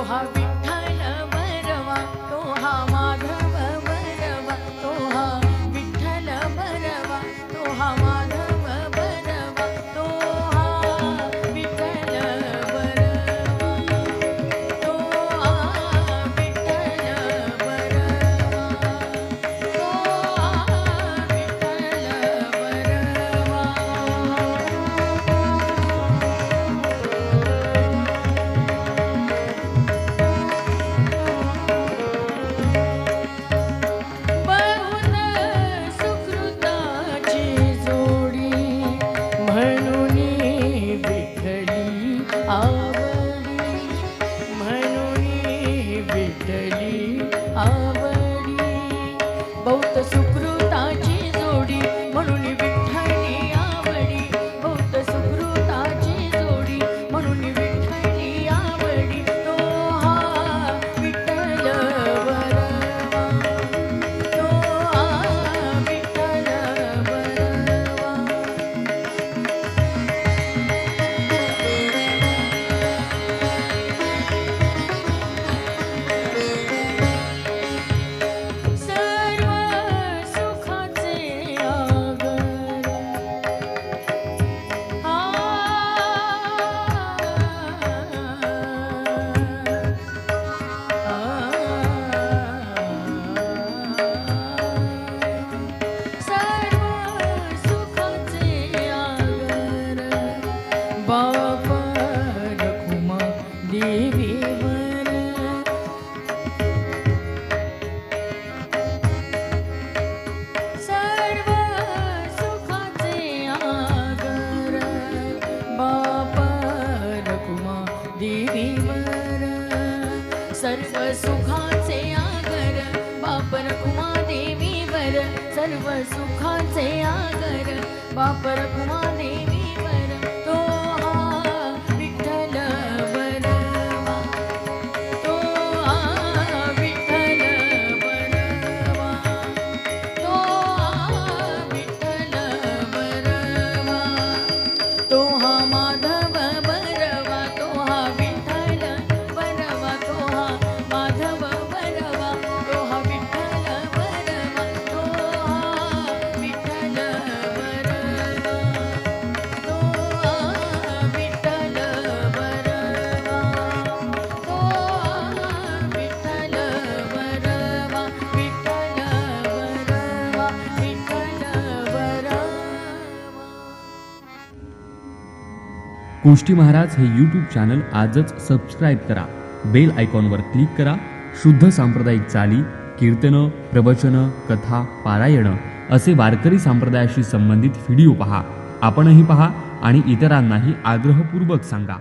हा विठ्ठल बरवा, तो हा माधव बरवा, तो हा विठ्ठल बरवा, तो हा माधव बरवा, तो हा विठ्ठल बरवा, तो हा विठ्ठल बरवा, तो हा विठ्ठल बरवा. बहुत सुकृताची जोडी म्हणून विठ्ठली आवडी, म्हणून विठ्ठली आवडी. बहुत सुकृताची जोडी म्हणून विठ्ठली आवडी, बहुत सुकृताची जोडी म्हणून विठ्ठली आवडी. तो हा विठ्ठल बरवा, तो हा विठ्ठल बरवा. सर्व सुखाचे आगर, आ सर्व सुखाचे आगर, बाप रखुमा देवीवर. सर्व सुखाचे आगर, बाप रखुमा देवीवर. सर्व सुखाचे आगर, बाप रखुमा देवीवर. सर्व सुखाचे आगर, बाप रखुमा देवीवर. तो हा विठ्ठल बरवा, तो हा विठ्ठल बरवा, तो हा विठ्ठल बरवा, तो हा माधव बरवा, तो हा विठ्ठल बरवा, तो हा माधव बरवा, तो हा विठ्ठल बरवा, तो हा विठ्ठल बरवा, तो हा विठ्ठल बरवा, तो हा विठ्ठल बरवा, विठ्ठल बरवा, विठ्ठल बरवा. गोष्टी महाराज हे यूट्यूब चॅनल आजच सबस्क्राईब करा. बेल आयकॉनवर क्लिक करा. शुद्ध सांप्रदायिक चाली, कीर्तनं, प्रवचनं, कथा, पारायणं असे वारकरी संप्रदायाशी संबंधित व्हिडिओ पहा. आपणही पहा आणि इतरांनाही आग्रहपूर्वक सांगा.